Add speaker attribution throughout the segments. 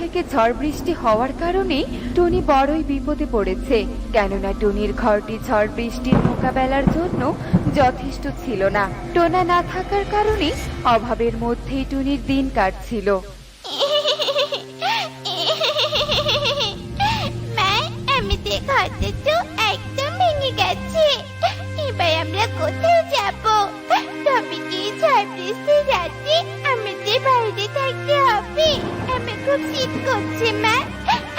Speaker 1: থেকে ঝড় বৃষ্টি হওয়ার কারণে টুনি বড়ই বিপদে পড়েছে, কেননা টুনির ঘরটি ঝড় বৃষ্টির মোকাবেলার জন্য যথেষ্ট ছিল না। টোনা না থাকার কারণে অভাবের মধ্যেই টুনির দিন কাটছিল।
Speaker 2: মা, আমাদের ঘরটা তো একদম ভেঙে গেছে। এবার আমরা কোথায় যাব? তবে কি ঝড় বৃষ্টির রাতে আমাদের বাইরে থাকতে হবে? আমার খুব শীত করছে মা,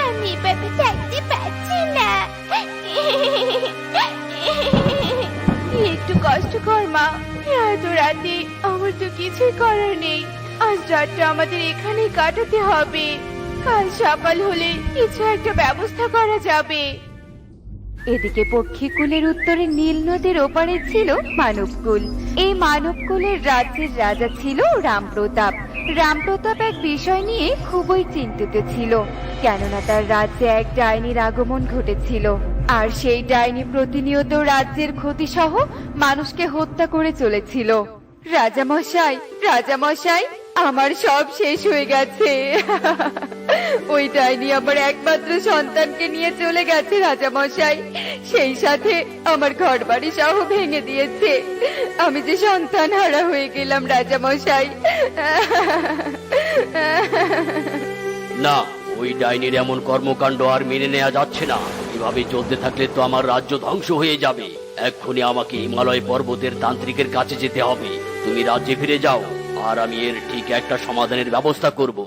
Speaker 2: আমি এভাবে থাকতে পারছি না।
Speaker 3: একটু কষ্ট কর মা, এত রাতে আমার তো কিছুই করার নেই। আজ রাতটা আমাদের এখানেই কাটাতে হবে, কাল সকাল হলে কিছু একটা ব্যবস্থা করা যাবে।
Speaker 1: এদিকে পক্ষীকুলের উত্তরে নীল নদীর ওপারে ছিল মানবকুল। এই মানবকুলের রাজ্যের রাজা ছিল রামপ্রতাপ। রামপ্রতাপ এক বিষয় নিয়ে খুবই চিন্তিত ছিল, কেননা তার রাজ্যে এক ডাইনির আগমন ঘটেছিল। আর সেই ডাইনি প্রতিনিয়ত রাজ্যের ক্ষতি সহ মানুষকে হত্যা করে চলেছিল। রাজামশাই, রাজামশাই, আমার সব শেষ হয়ে গেছে। ওই ডাইনি আমার একমাত্র সন্তানকে নিয়ে চলে গেছে রাজামশাই, সেই সাথে আমার ঘরবাড়ি সহ ভেঙে দিয়েছে। আমি যে সন্তান হারা হয়ে গেলাম রাজামশাই।
Speaker 4: না, ওই ডাইনির এমন কর্মকাণ্ড আর মেনে নেওয়া যাচ্ছে না। এভাবে চলতে থাকলে তো আমার রাজ্য ধ্বংস হয়ে যাবে। এক্ষুনি আমাকে হিমালয় পর্বতের তান্ত্রিকের কাছে যেতে হবে। তুমি রাজ্যে ফিরে যাও, আর আমি এর ঠিক একটা সমাধানের ব্যবস্থা করব।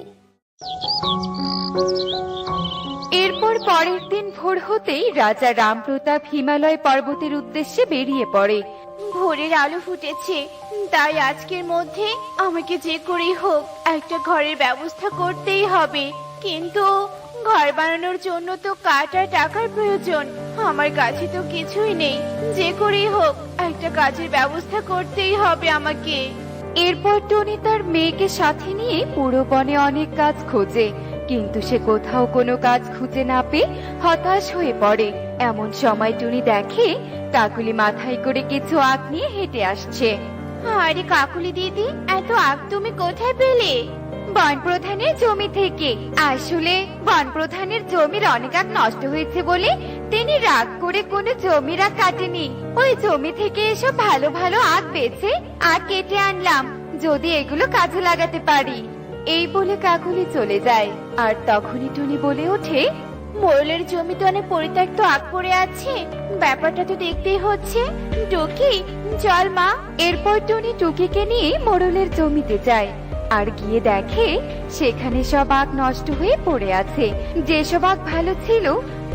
Speaker 1: এরপর পরের দিন ভোর হতেই রাজা রামপ্রতাপ হিমালয় পর্বতের উদ্দেশ্যে বেরিয়ে পড়ে।
Speaker 3: ভোরের আলো ফুটেছে, তাই আজকের মধ্যে আমাকে যে করেই হোক একটা ঘরের ব্যবস্থা করতেই হবে। কিন্তু ঘর বানানোর জন্য তো কাঠ আর টাকার প্রয়োজন। আমার কাছে তো কিছুই নেই। যে করেই হোক একটা কাজের ব্যবস্থা করতেই হবে আমাকে।
Speaker 1: এরপর টনি তার মেয়েকে সাথে নিয়ে পুরো বনে অনেক কাজ খোঁজে, কিন্তু সে কোথাও কোনো কাজ খুঁজে না পেয়ে হতাশ হয়ে পড়ে। এমন সময় টুনি দেখে কাকুলি মাথায় করে কিছু আখ নিয়ে হেঁটে আসছে।
Speaker 3: আরে কাকুলি দিদি, এত আখ তুমি কোথায় পেলে?
Speaker 1: বন প্রধানের জমি থেকে। আসলে বন প্রধানের জমির অনেক আখ নষ্ট হয়েছে বলে তিনি রাগ করে কোনো জমির আখ কাটেনি। ওই জমি থেকে এসব ভালো ভালো আখ বেছে আখ কেটে আনলাম, যদি এগুলো কাজে লাগাতে পারি। এই বলে কাকুলি চলে যায়। আর তখনই টুনি বলে ওঠে,
Speaker 3: মোড়লের জমিতে অনেক পরিত্যক্ত আখ পড়ে আছে, ব্যাপারটা তো দেখতেই হচ্ছে। টুকি, চল মা।
Speaker 1: এরপর টুনি টুকিকে নিয়ে মোড়লের জমিতে যায় আর গিয়ে দেখে সেখানে সব আখ নষ্ট হয়ে পড়ে আছে। যেসব আখ ভালো ছিল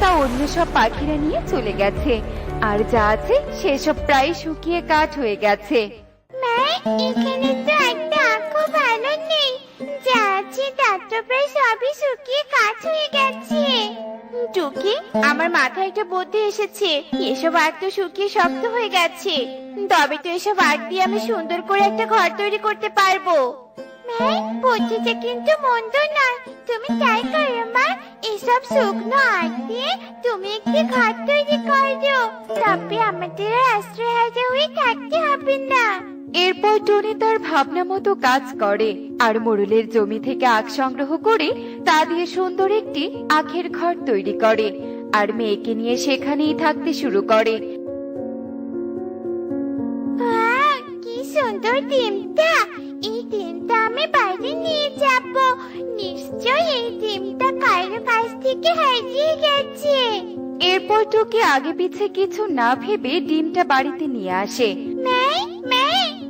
Speaker 1: তা অন্য সব পাখিরা নিয়ে চলে গেছে, আর যা আছে সেসব প্রায় শুকিয়ে কাঠ হয়ে গেছে।
Speaker 2: মা, এখানে তো একটা আঁকও ভালো নেই। যা আছে তার তো প্রায় সবই শুকিয়ে কাঠ হয়ে গেছে।
Speaker 3: টুকি, আমার মাথায় একটা বুদ্ধি এসেছে। এসব আখ তো শুকিয়ে শক্ত হয়ে গেছে, তবে তো এসব আখ দিয়ে আমি সুন্দর করে একটা ঘর তৈরি করতে পারবো।
Speaker 2: মা, বুদ্ধিটা কিন্তু মন্দ না, তুমি তাই করো মা। এসব শুকনো আখ দিয়ে তুমি একটি ঘর তৈরি করো, তবে আমাদের আর আশ্রয়হারা হয়ে থাকতে হবে না।
Speaker 1: এরপর টনি তার ভাবনা মতো কাজ করে আর মোড়লের জমি থেকে আখ সংগ্রহ করে তা দিয়ে সুন্দর একটি আখের ঘর তৈরি করে আর মেয়েকে নিয়ে সেখানেই থাকতে শুরু করে।
Speaker 2: কি সুন্দর ডিমটা! এই ডিমটা আমি বাইরে নিয়ে যাব। নিশ্চয় এই ডিমটা কারো কাছ থেকে হারিয়ে গেছে।
Speaker 1: এরপর টুকি আগে পিছে কিছু না ভেবে ডিমটা বাড়িতে নিয়ে আসে।
Speaker 2: মা,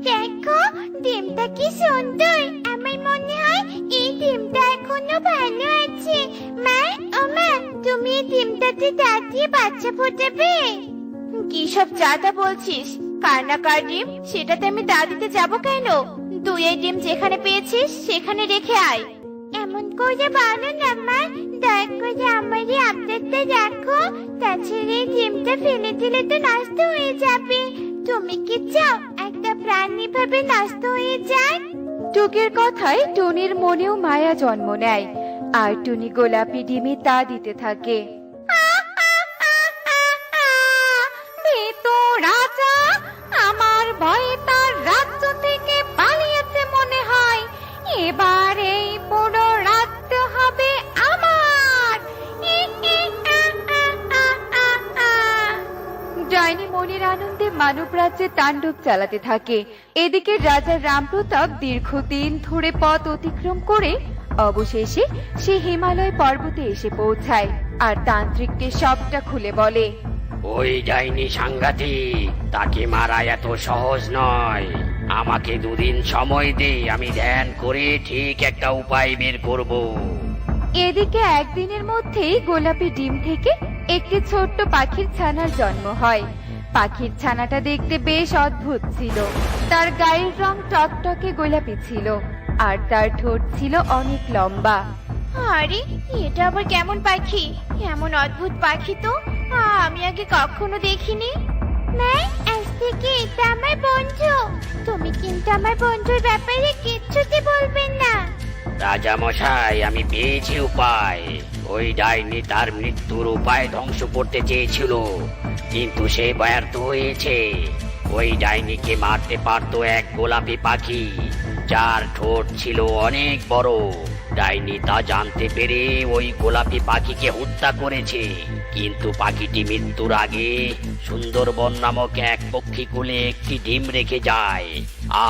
Speaker 2: দেখো ডিমটা কি সুন্দর। আমার মনে হয় এই ডিমটা এখনো ভালো আছে। মা, ও মা, তুমি এই ডিমটাতে দাঁত দিয়ে বাচ্চা ফোটাবে?
Speaker 3: কি সব চাটা বলছিস? কার না কার ডিম, সেটাতে আমি দা দিতে যাবো কেন? তুই এই ডিম যেখানে পেয়েছিস সেখানে রেখে আয়।
Speaker 2: এমন করে বলো না মা, দয়া করে আমার এই আবদারটা রাখো। তাছাড়া এই ডিমটা ফেলে দিলে তো নষ্ট হয়ে যাবে। তুমি কি চাও একটা প্রাণী ভাবে নষ্ট হয়ে যাক?
Speaker 1: টুকির কথায় টুনির মনেও মায়া জন্ম নেয় আর টুনি গোলাপি ডিমে তা দিতে থাকে। রাজা আমার ভয়ে তার রাজ্য থেকে পালিয়েছে মনে হয়। এবার এই পুরো রাজ্য হবে মনের আনন্দে মানব রাজ্যে তাণ্ডব চালাতে থাকে। এদিকে রাজা রামপ্রতাপ দীর্ঘদিন ধরে পথ অতিক্রম করে অবশেষে সে হিমালয় পর্বতে এসে পৌঁছায় আর তান্ত্রিককে সবটা খুলে বলে।
Speaker 4: ওই ডাইনি সাংঘাতিক, তাকে মারা এত সহজ নয়। আমাকে 2 দিন সময় দে, আমি ধ্যান করে ঠিক একটা উপায় বের করব।
Speaker 1: এদিকে একদিনের মধ্যেই গোলাপি ডিম থেকে একটি ছোট্ট পাখির ছানার জন্ম হয়। পাখির ছানাটা দেখতে বেশ অদ্ভুত ছিল। তার গায়ের রং টকটকে গোলাপি ছিল আর তার ঠোঁট ছিল অনেক লম্বা।
Speaker 3: আরে এটা আবার কেমন পাখি? এমন অদ্ভুত পাখি তো আমি আগে কখনো দেখিনি।
Speaker 2: মা, আজ থেকে এটা আমার বন্ধু। তুমি কিন্তু আমার বন্ধুর ব্যাপারে কিচ্ছুটি বলবেন না।
Speaker 4: রাজা মশাই, আমি পেয়েছি উপায়। ওই ডাইনি তার মৃত্যুর উপায় ধ্বংস করতে চেয়েছিল, কিন্তু সে ব্যর্থ হয়েছে। ওই ডাইনিকে মারতে পারতো এক গোলাপি পাখি, যার ঠোঁট ছিল অনেক বড়। ডাইনি তা জানতে পেরে ওই গোলাপি পাখিকে হত্যা করেছে, কিন্তু পাখিটি মৃত্যুর আগে সুন্দরবন নামক এক পক্ষীকুলে একটি ডিম রেখে যায়।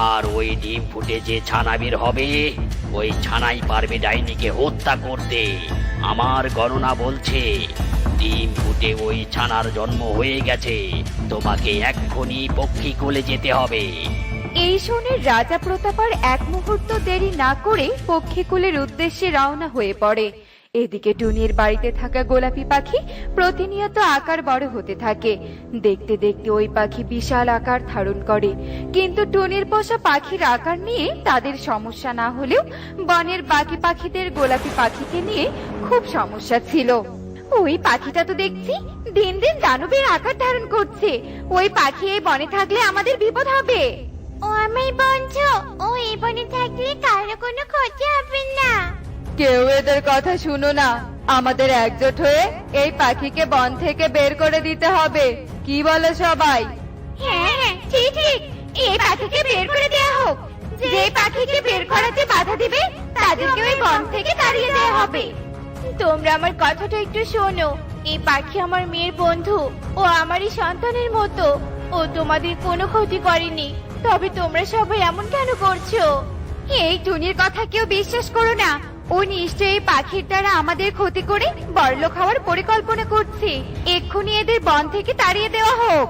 Speaker 4: আর ওই ডিম ফুটে যে ছানা বের হবে, ওই ছানাই পারবে ডাইনিকে হত্যা করতে। আমার গণনা বলছে ডিম ফুটে ওই ছানার জন্ম হয়ে গেছে। তোমাকে এক্ষুনি পক্ষীকুলে যেতে হবে।
Speaker 1: এই শুনে রাজা প্রতাপ আর এক মুহূর্ত দেরি না করে পক্ষীকুলের উদ্দেশ্যে রওনা হয়ে পড়ে। এদিকে টুনির বাড়িতে থাকা গোলাপি পাখি প্রতিনিয়ত আকার বড় হতে থাকে। দেখতে দেখতে ওই পাখি বিশাল আকার ধারণ করে। কিন্তু টুনির পোষা পাখির আকার নিয়ে তাদের সমস্যা না হলেও বনের বাকি পাখিদের গোলাপি পাখিকে নিয়ে খুব সমস্যা ছিল। ওই পাখিটা তো দেখছি দিন দিন দানবের আকার ধারণ করছে। ওই পাখি এই বনে থাকলে আমাদের বিপদ হবে।
Speaker 2: ও আমার বন্ধু, ও এই বনে থাকলে কারো কোনো ক্ষতি হবে না।
Speaker 1: কেউ এদের কথা শুনো না, আমাদের একজোট হয়ে এই পাখিকে বন থেকে বের করে দিতে হবে। কি বলে সবাই?
Speaker 3: হ্যাঁ হ্যাঁ, ঠিক ঠিক, এই পাখিকে বের করে দেওয়া হোক। যে পাখিকে বের করাতে বাধা দিবে তাদেরকে ওই বন থেকে তাড়িয়ে দেওয়া হবে। তোমরা আমার কথাটা একটু শোনো। এই পাখি আমার মেয়ের বন্ধু, ও আমারই সন্তানের মতো। ও তোমাদের কোনো ক্ষতি করেনি, তবে তোমরা সবাই এমন কেন করছো?
Speaker 1: এই টুনির কথা কেউ বিশ্বাস করো না। ও নিশ্চয়ই পাখির দ্বারা আমাদের ক্ষতি করে বড়লোক হওয়ার পরিকল্পনা করছে। এক্ষুনি এদের বন থেকে তাড়িয়ে দেওয়া হোক।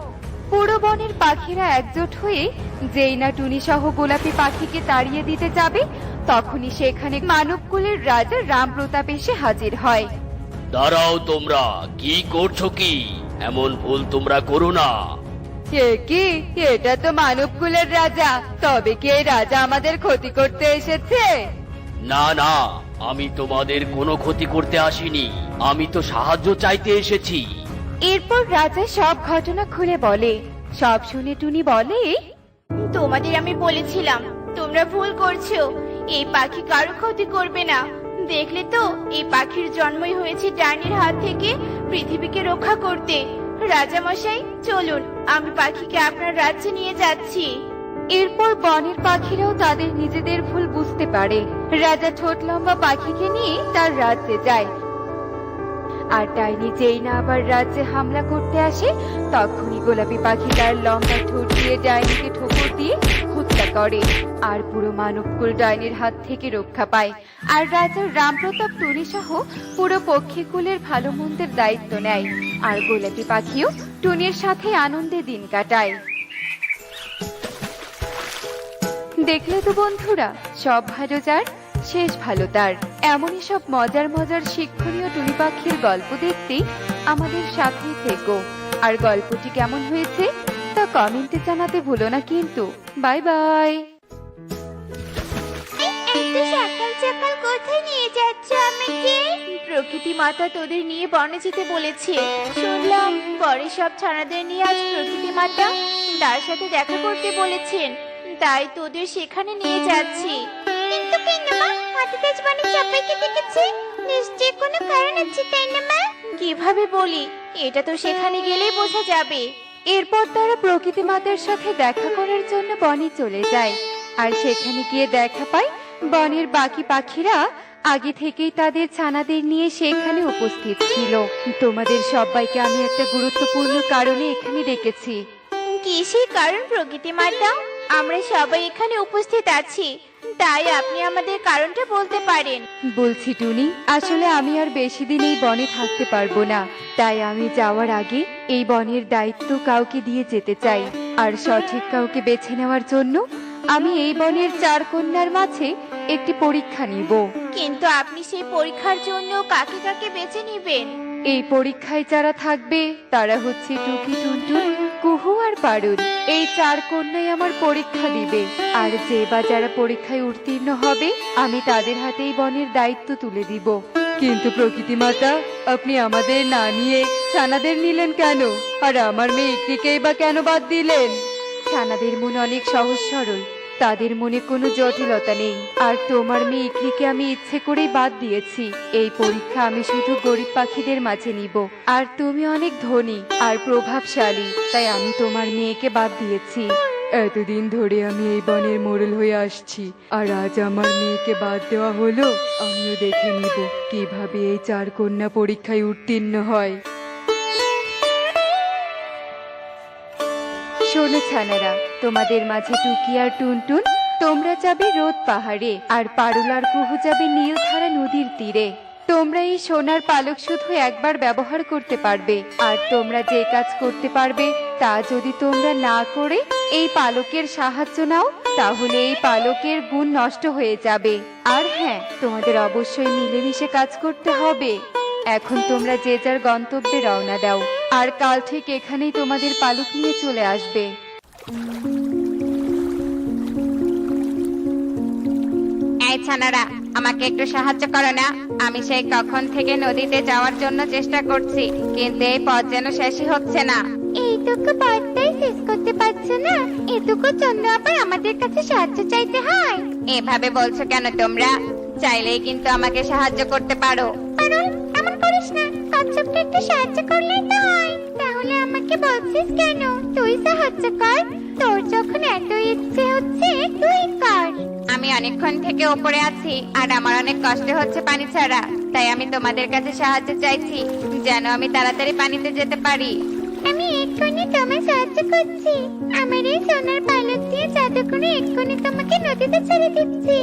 Speaker 1: পুরো বনের পাখিরা একজোট হয়ে যেই না টুনি সহ গোলাপি পাখিকে তাড়িয়ে দিতে যাবে, তখনই সেখানে মানবকুলের রাজা রামপ্রতাপ এসে হাজির হয়।
Speaker 4: দাঁড়াও, তোমরা কি করছো? কি এমন ভুল তোমরা করো না।
Speaker 1: কি, এটা তো মানবকুলের রাজা। তবে কি এই রাজা আমাদের ক্ষতি করতে এসেছে?
Speaker 4: না না, আমি তোমাদের কোনো ক্ষতি করতে আসিনি, আমি তো সাহায্য চাইতে এসেছি।
Speaker 1: এরপর রাজা সব ঘটনা খুলে বলে। সব শুনে টুনি বলে,
Speaker 3: তোমাদের আমি বলেছিলাম তোমরা ভুল করছো। এই পাখি কারো ক্ষতি করবে না। দেখলে তো, এই পাখির জন্মই হয়েছে ডাইনির হাত থেকে পৃথিবীকে রক্ষা করতে। রাজা মশাই, চলুন, আমি পাখিকে আপনার রাজ্যে নিয়ে যাচ্ছি।
Speaker 1: এরপর বনের পাখিরাও তাদের নিজেদের ভুল বুঝতে পারে। রাজা ঠোঁট লম্বা পাখিকে নিয়ে তার রাজ্যে যায়। আর ডাইনি যেই না আবার রাজ্যে হামলা করতে আসে, তখনই গোলাপি পাখি তার লম্বা ঠোঁট দিয়ে ডাইনিকে ঠোকর দিয়ে হত্যা করে। আর পুরো মানবকুল ডাইনির হাত থেকে রক্ষা পায়। আর রাজা রামপ্রতাপ টুনি সহ পুরো পক্ষীকুলের ভালো মন্দের দায়িত্ব নেয়। আর গোলাপি পাখিও টুনির সাথে আনন্দে দিন কাটায়। দেখলে তো বন্ধুরা, সব ভালো যার শেষ ভালো তার। এমনই সব মজার মজার শিক্ষণীয় টুনি পাখির গল্প দেখতে আমাদের সাথেই থেকো। আর গল্পটি কেমন হয়েছে তা কমেন্টে জানাতে ভুলো না কিন্তু। Bye bye.
Speaker 2: এত সকাল সকাল কোথায় নিয়ে যাচ্ছ আমাকে?
Speaker 3: প্রকৃতি মাতা তোদের নিয়ে বনে যেতে বলেছে। শুনলাম পরে সব ছানাদের নিয়ে আজ প্রকৃতি মাতা তার সাথে দেখা করতে বলেছেন, তাই তোদের সেখানে নিয়ে যাচ্ছি।
Speaker 2: কিন্তু কেন মা? হঠাৎ আজ বনে সবাইকে দেখেছি, নিশ্চয়ই কোনো কারণ আছে, তাই না মা?
Speaker 3: কিভাবে বলি, এটা তো সেখানে গেলেই বোঝা যাবে।
Speaker 1: এরপর তারা প্রকৃতি মাতার সাথে দেখা করার জন্য বনে চলে যায়। আর সেখানে গিয়ে দেখা পায় বনের বাকি পাখিরা আগে থেকেই তাদের ছানাদের নিয়ে সেখানে উপস্থিত ছিল। তোমাদের সবাইকে আমি একটা গুরুত্বপূর্ণ কারণে এখানে ডেকেছি।
Speaker 3: কি সেই কারণ প্রকৃতি মাতা? আমরা সবাই এখানে উপস্থিত আছি, তাই আপনি আমাদের কারণটা বলতে পারেন।
Speaker 1: বলছি টুনি, আসলে আমি আর বেশি দিন এই বনে থাকতে পারবো না, তাই আমি যাওয়ার আগে এই বনের দায়িত্ব কাউকে দিয়ে যেতে চাই। আর সঠিক কাউকে বেছে নেওয়ার জন্য আমি এই বনের 4 কন্যার মাঝে একটি পরীক্ষা নিব।
Speaker 3: কিন্তু আপনি সেই পরীক্ষার জন্য কাকে কাকে বেছে নেবেন?
Speaker 1: এই পরীক্ষায় যারা থাকবে তারা হচ্ছে টুকি, টুনটুন, কুহু আর পারুল। এই 4 কন্যাই আমার পরীক্ষা দিবে, আর যে বা যারা পরীক্ষায় উত্তীর্ণ হবে আমি তাদের হাতেই বনের দায়িত্ব তুলে দিব। কিন্তু প্রকৃতি মাতা, আপনি আমাদের না নিয়ে ছানাদের নিলেন কেন? আর আমার মেয়ে ইকরিকেই বা কেন বাদ দিলেন? ছানাদের মন অনেক সহজ সরল, তাদের মনে কোনো জটিলতা নেই। আর তোমার মেয়ে ইকরিকে আমি ইচ্ছে করেই বাদ দিয়েছি। এই পরীক্ষা আমি শুধু গরিব পাখিদের মাঝে নিব, আর তুমি অনেক ধনী আর প্রভাবশালী, তাই আমি তোমার মেয়েকে বাদ দিয়েছি। এতদিন ধরে আমি এই বনের মোড়ল হয়ে আসছি, আর আজ আমার মেয়েকে বাদ দেওয়া হলো। আমিও দেখে নিব কিভাবে এই 4 কন্যা পরীক্ষায় উত্তীর্ণ হয়। শোনো ছানারা, তোমাদের মাঝে টুকি আর টুনটুন, তোমরা যাবে রোদ পাহাড়ে, আর পারুল আর কুহু যাবে নীলধারা নদীর তীরে। তোমরা এই সোনার পালক শুধু একবার ব্যবহার করতে পারবে, আর তোমরা যে কাজ করতে পারবে তা যদি তোমরা না করে এই পালকের সাহায্য নাও, তাহলে এই পালকের গুণ নষ্ট হয়ে যাবে। আর হ্যাঁ, তোমাদের অবশ্যই মিলেমিশে কাজ করতে হবে। এখন তোমরা যে যার গন্তব্যে রওনা দাও, আর কাল ঠিক এখানেই তোমাদের পালক নিয়ে চলে আসবে।
Speaker 2: এই ছানারা, আমাকে একটু সাহায্য করো না। আমি সেই কখন থেকে নদীতে যাওয়ার জন্য চেষ্টা করছি, কিন্তু এই পথ যেন শেষই হচ্ছে না। এইটুকু পথটাই শেষ করতে পারছো না, এটুকুর জন্য আবার আমাদের কাছে সাহায্য চাইতে হয়? এভাবে বলছো কেন তোমরা? চাইলেই কিন্তু আমাকে সাহায্য করতে পারো। পারুল, এমন করিস না, কচ্ছপটা একটু সাহায্য করলেই তো হয়। তাহলে আমাকে বলছিস কেন? তুই সাহায্য কর, তোর যখন এত ইচ্ছে হচ্ছে তুই কর। আমি অনেকক্ষণ থেকে উপরে আছি, আর আমার অনেক কষ্ট হচ্ছে পানি ছাড়া, তাই আমি তোমাদের কাছে সাহায্য চাইছি, যেন আমি তাড়াতাড়ি পানিতে যেতে পারি। আমি এক্ষুনি তোমায় সাহায্য করছি। আমার এই সোনার পালক দিয়ে জাদু করে এক্ষুনি তোমাকে নদীতে ছেড়ে দিচ্ছি।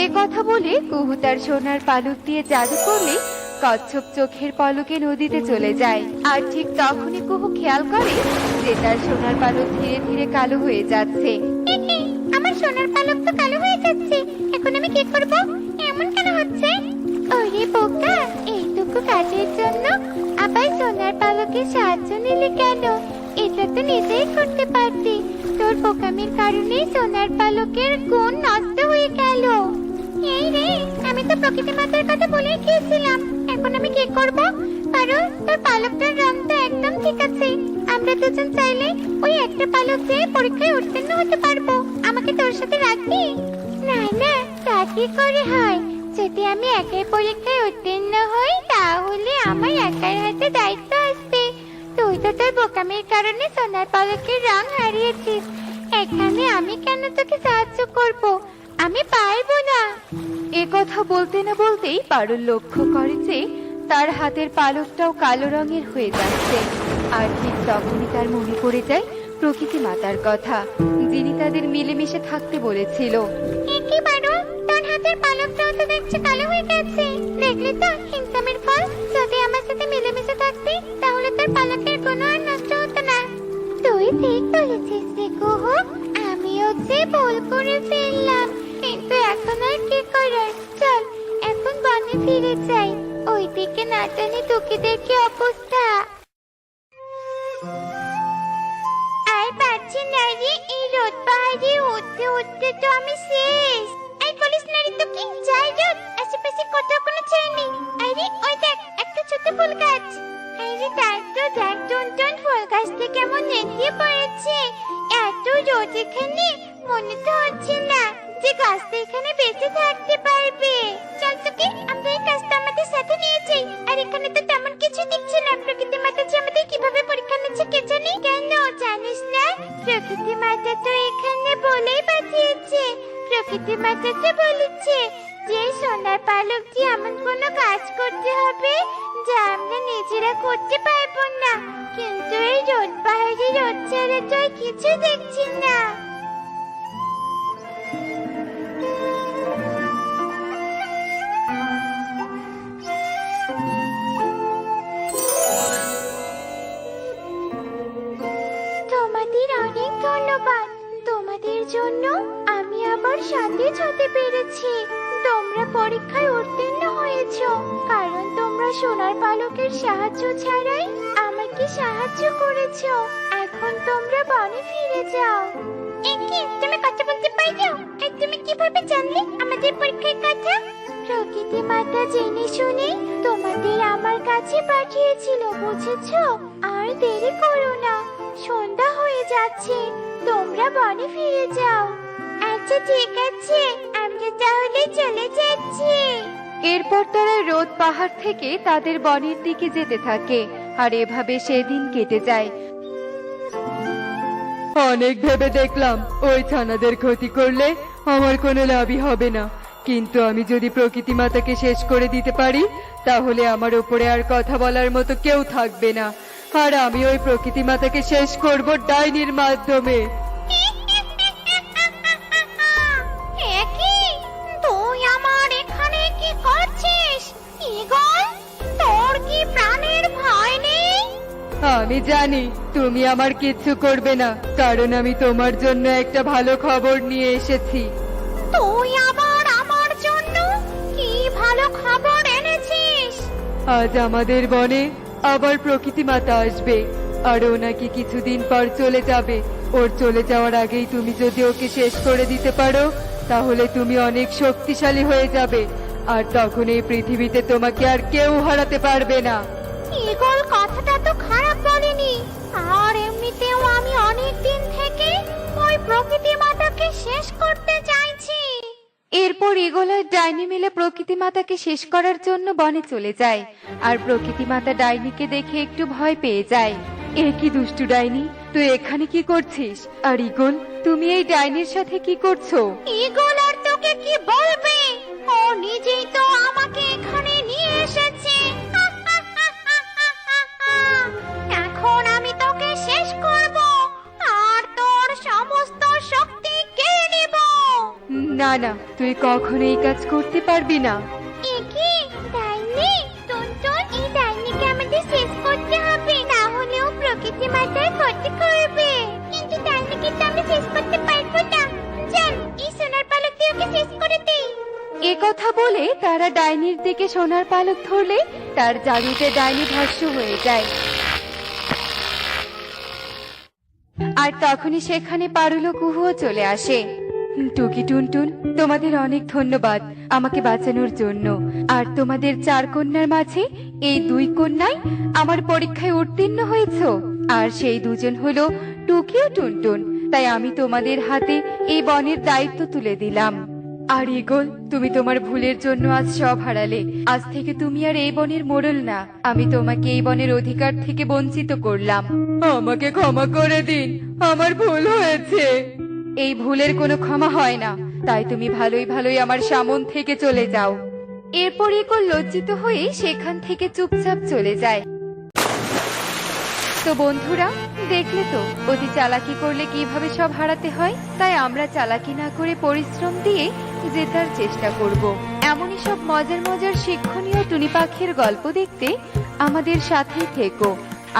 Speaker 1: এ কথা বলে কুহু তার সোনার পালক দিয়ে জাদু করলে কচ্ছপ চোখের পলকে নদীতে চলে যায়। আর ঠিক তখনই কুহু খেয়াল করে যে তার সোনার পালক ধীরে ধীরে কালো হয়ে যাচ্ছে।
Speaker 2: এ, আমার সোনার পালক তো কালো হয়ে যাচ্ছে, এখন আমি কি করব? এমন কেন হচ্ছে? ওরে বোকা, এইটুকু কাজের জন্য আবার সোনার পালকের সাহায্য নিলে কেন? এটা তো নিজেই করতে পারতি। তোর বোকামির কারণে সোনার পালকের গুণ নষ্ট হয়ে গেল। এই রে, আমি তো প্রকৃতি মাতার কথা বলে গিয়েছিলাম, এখন আমি কি করব? পারো, তোর পালকটার রং তো একদম ঠিক আছে। আমরা দুজন চাইলে ওই একটা পালক দিয়ে পরীক্ষায় উত্তীর্ণ হতে পারবো। আমাকে তোর সাথে রাখবি? না না, তা কি করে হয়? যদি আমি একাই পরীক্ষায় উত্তীর্ণ হই, তাহলে আমার একার হাতে দায়িত্ব আসবে। তুই তো তোর বোকামির কারণে সোনার পালকের রং হারিয়েছিস। এখানে আমি কেন তোকে সাহায্য করব? আমি পারবো না।
Speaker 1: এ কথা বলতে না বলতেই পারুল লক্ষ্য করে যে তার হাতের পালকটাও কালো রঙের হয়ে যাচ্ছে। আর ঠিক তখনই তার মনে পড়ে যায় প্রকৃতি মাতার কথা, যিনি তাদের মিলেমিশে থাকতে বলেছিল।
Speaker 2: কি পারো, তোর হাতের পালকটাও তো দেখছি কালো হয়ে গেছে। দেখলি তো হিংসামের ফল? যদি আমার সাথে মিলেমিশে থাকতি, তাহলে তোর পালকের কোনো আর নষ্ট হতো না। তুই ঠিক বলেছিস রে কুহু, আমিও যে ভুল করে ফেললাম, কিন্তু এখন আর কি করার? চল, এখন বনে ফিরে যাই। ওইদিকে না জানি টুকিদের কি অবস্থা। আর পারছি না রে, এই রোদ পাহাড়ে উঠতে উঠতে তো আমি শেষ। এই বলিস না রে টুকি, যাই রোদ, আশেপাশে কোথাও কোনো ছেলে নেই। আরে ওই দেখ, একটা ছোট ফুল গাছ। আরে দেখ তো, দেখ টুনটুন, ফুল গাছটা কেমন নেতিয়ে পড়েছে। এত রোদ এখানে, মনে তো হচ্ছে না যে গাছটা এখানে বেঁচে থাকতে পারবে। চল টুকি, আমরা এই গাছটা আমাদের সাথে নিয়ে যাই। আর এখানে তো তেমন কিছু দেখছি না। প্রকৃতি মাতা যে আমাদের কিভাবে পরীক্ষা নিচ্ছে কে জানি। কেন জানিস না? প্রকৃতি মাতা তো এখানে বলেই পাঠিয়েছে। প্রকৃতি মাতা তো বলেছে যে সোনার পালক নিজেরা করতে পারবো না, কিন্তু এই রোদ পাহাড়ি রোদ ছাড়া তো আর কিছু দেখছি না। তোমাদের অনেক ধন্যবাদ। তোমাদের জন্য আমি আবার সতেজ হতে পেরেছি। তোমরা পরীক্ষায় উত্তীর্ণ হয়েছো, কারণ তোমরা সোনার পালকের সাহায্য ছাড়াই আমাকে সাহায্য করেছো। এখন তোমরা বনে ফিরে যাও। একি, তুমি কথা বলতে পারো? আর তুমি কিভাবে জানলে আমাদের পরীক্ষার কথা? প্রকৃতি মাতা জেনে শুনে তোমাদের আমার কাছে পাঠিয়েছিল, বুঝেছো? আর দেরি করো না, সন্ধ্যা হয়ে যাচ্ছে, তোমরা বনে ফিরে যাও। আচ্ছা ঠিক আছে, আমরা তাহলে চলে যাচ্ছি।
Speaker 1: এরপর তারা রোদ পাহাড় থেকে তাদের বনের দিকে যেতে থাকে, আর এভাবে সেদিন কেটে যায়।
Speaker 5: অনেক ভেবে দেখলাম ওই ছানাদের ক্ষতি করলে আমার কোনো লাভই হবে না, কিন্তু আমি যদি প্রকৃতি মাতাকে শেষ করে দিতে পারি তাহলে আমার উপরে আর কথা বলার মতো কেউ থাকবে না, আর আমি ওই প্রকৃতি মাতাকে শেষ করব ডাইনির মাধ্যমে।
Speaker 2: একি, তুই আমার এখানে কি করছিস? ঈগল, তোর কি প্রাণের ভয় নেই?
Speaker 5: আমি জানি তুমি আমার কিচ্ছু করবে না, কারণ আমি তোমার জন্য একটা ভালো খবর নিয়ে এসেছি।
Speaker 2: তুই আবার আমার জন্য কি ভালো খবর এনেছিস?
Speaker 5: আজ আমাদের বনে আবার প্রকৃতি মাতা আসবে, আর ও নাকি কিছুদিন পর চলে যাবে। ওর চলে যাওয়ার আগেই তুমি যদি ওকে শেষ করে দিতে পারো তাহলে তুমি অনেক শক্তিশালী হয়ে যাবে, আর তখন এই পৃথিবীতে তোমাকে আর কেউ হারাতে পারবে না।
Speaker 2: ঈগল কথাটা তো খারাপ বলেনি, আর এমনিতেও আমি অনেক দিন থেকে ওই প্রকৃতি মাতাকে শেষ করতে চাইছি।
Speaker 1: এরপর ঈগল আর ডাইনি মিলে প্রকৃতি মাতাকে শেষ করার জন্য বনে চলে যায়, আর প্রকৃতি মাতা ডাইনিকে দেখে একটু ভয় পেয়ে যায়।
Speaker 5: এ কি দুষ্টু ডাইনি, তুই এখানে কি করছিস? আর ঈগল, তুমি এই ডাইনির সাথে কি করছো?
Speaker 2: ঈগল আর তোকে কি বলবে, ও নিজেই তো আমাকে এখানে নিয়ে এসেছে। এখন আমি তোকে শেষ করব, আর তোর সমস্ত শক্তি কেড়ে নেব।
Speaker 5: না না, তুই কখনো এই কাজ করতে পারবি না।
Speaker 2: একি, ডাইনি, টুনটুন, এই ডাইনিকে আমাদের শেষ করতে হবে, না হলেও প্রকৃতি মাতার ক্ষতি করবে। কিন্তু ডাইনিকে তো আমরা শেষ করতে পারবো না। চল, এই সোনার পালক দিয়ে ওকে শেষ করে দিই।
Speaker 1: এ কথা বলে তারা ডাইনির দিকে সোনার পালক ধরলে তার জাদুতে ডাইনি ভস্ম হয়ে যায়। আর তখনই সেখানে পারুল কুহুও চলে আসে।
Speaker 5: টুকি টুনটুন, তোমাদের অনেক ধন্যবাদ আমাকে বাঁচানোর জন্য। আর তোমাদের 4 কন্যার মাঝে এই 2 কন্যাই আমার পরীক্ষায় উত্তীর্ণ হয়েছে, আর সেই দুজন হলো টুকি ও টুনটুন। তাই আমি তোমাদের হাতে এই বনের দায়িত্ব তুলে দিলাম। আর ঈগল, তুমি তোমার ভুলের জন্য আজ সব হারালে। আজ থেকে তুমি আর এই বনের মোড়ল না, আমি তোমাকে এই বনের অধিকার থেকে বঞ্চিত করলাম। আমাকে ক্ষমা করে দিন, আমার ভুল হয়েছে। এই ভুলের কোনো ক্ষমা হয় না, তাই তুমি ভালোই ভালোই আমার সামন থেকে চলে যাও।
Speaker 1: এরপর ঈগল লজ্জিত হয়ে সেখান থেকে চুপচাপ চলে যায়। তো বন্ধুরা, দেখলে তো অতি চালাকি করলে কিভাবে সব হারাতে হয়। তাই আমরা চালাকি না করে পরিশ্রম দিয়ে জেতার চেষ্টা করব। এমনই সব মজার মজার শিক্ষণীয় টুনি পাখির গল্প দেখতে আমাদের সাথেই থেকো।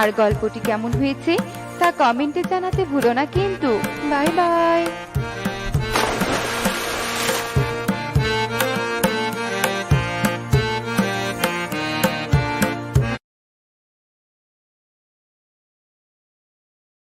Speaker 1: আর গল্পটি কেমন হয়েছে তা কমেন্টে জানাতে ভুলো না কিন্তু। Bye bye.